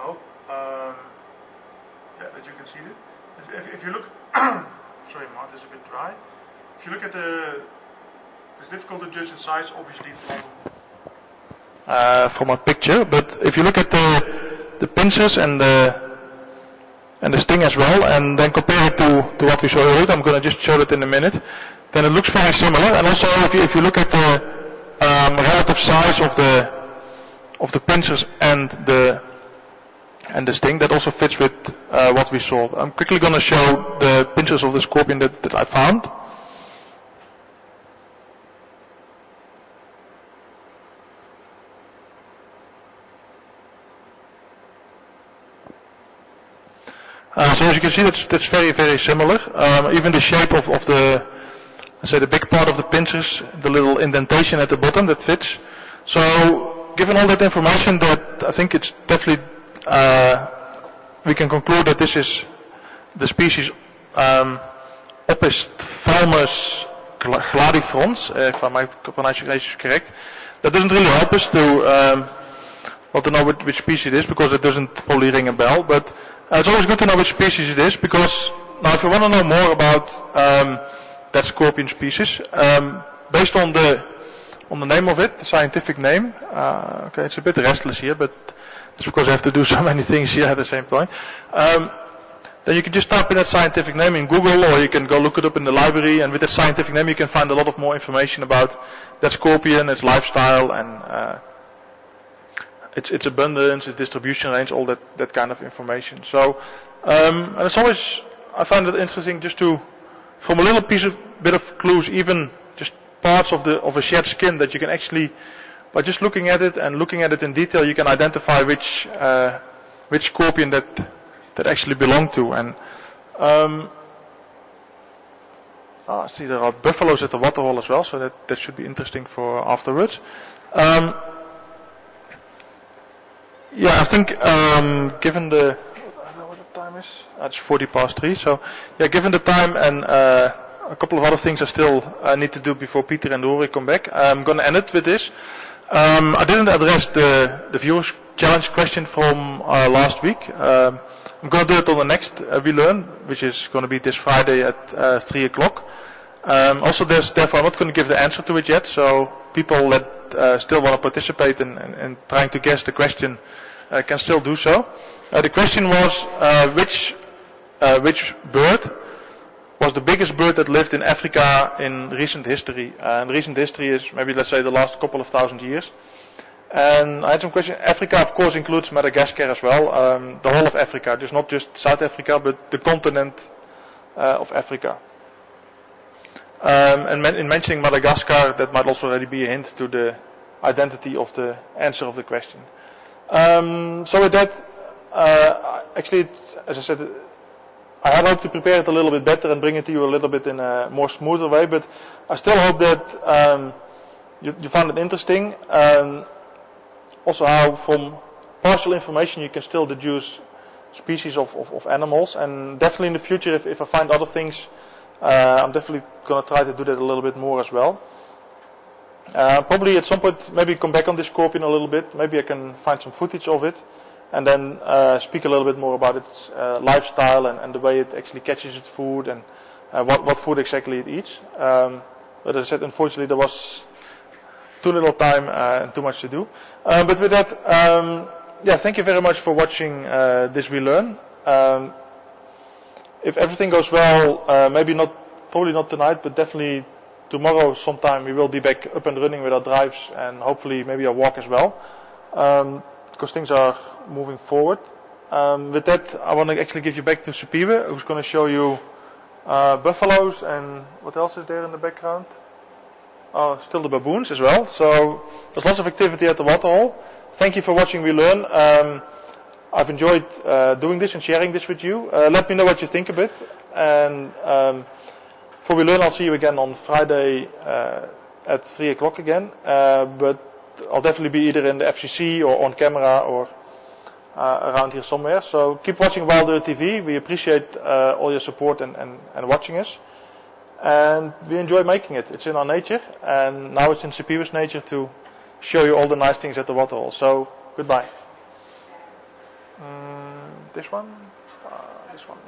hope that you can see it. If you look, sorry, Mart is a bit dry. If you look at it's difficult to judge the size, obviously, from a picture. But if you look at the pincers and the sting as well, and then compare it to what we saw earlier, I'm going to just show it in a minute. Then it looks very similar. And also, if you look at the relative size of the pincers and the sting, that also fits with what we saw. I'm quickly going to show the pincers of the scorpion that I found. So as you can see, that's very, very similar. Even the shape of the, let's say, the big part of the pincers, the little indentation at the bottom, that fits. So, given all that information, that I think it's definitely, we can conclude that this is the species Opist thalmus gladifrons, if my pronunciation is correct. That doesn't really help us to know which species it is, because it doesn't probably ring a bell. But it's always good to know which species it is, because now if you want to know more about that scorpion species, based on the name of it, the scientific name, okay, it's a bit restless here, but it's because I have to do so many things here at the same time. Then you can just type in that scientific name in Google, or you can go look it up in the library, and with that scientific name you can find a lot of more information about that scorpion, its lifestyle, and its abundance, its distribution range, all that kind of information. So, and it's always, I find it interesting just to, from a little bit of clues, even just parts of a shared skin, that you can actually, by just looking at it and looking at it in detail, you can identify which scorpion that actually belong to. And I see there are buffaloes at the waterhole as well, so that should be interesting for afterwards. Yeah, I think given the, I don't know what the time is. It's 3:40. So yeah, given the time and a couple of other things I still need to do before Peter and Rory come back, I'm going to end it with this. I didn't address the viewers challenge question from last week. I'm going to do it on the next WElearn, which is going to be this Friday at 3 o'clock. Also, therefore, I'm not going to give the answer to it yet. So people that still want to participate in trying to guess the question can still do so. The question was which bird was the biggest bird that lived in Africa in recent history. And recent history is maybe, let's say, the last couple of thousand years. And I had some questions. Africa, of course, includes Madagascar as well. The whole of Africa, just not just South Africa, but the continent of Africa. And in mentioning Madagascar, that might also already be a hint to the identity of the answer of the question. So with that, actually, as I said, I had hoped to prepare it a little bit better and bring it to you a little bit in a more smoother way, but I still hope that you found it interesting. Also how from partial information you can still deduce species of animals, and definitely in the future if I find other things, I'm definitely going to try to do that a little bit more as well. Probably at some point maybe come back on this scorpion a little bit, maybe I can find some footage of it, and then speak a little bit more about its lifestyle and the way it actually catches its food and what food exactly it eats. But as I said, unfortunately there was too little time and too much to do. But with that, yeah, thank you very much for watching this WeLearn. If everything goes well, probably not tonight, but definitely tomorrow sometime we will be back up and running with our drives and hopefully maybe a walk as well, because things are moving forward. With that, I want to actually give you back to Supiwe, who's going to show you buffaloes and what else is there in the background? Oh, still the baboons as well. So there's lots of activity at the waterhole. Thank you for watching WeLearn. I've enjoyed doing this and sharing this with you. Let me know what you think of it. And for WeLearn, I'll see you again on Friday at 3 o'clock again. But I'll definitely be either in the FCC or on camera or around here somewhere. So keep watching Wilder TV. We appreciate all your support and watching us. And we enjoy making it. It's in our nature. And now it's in Supiwe's nature to show you all the nice things at the waterhole. So goodbye. This one? This one.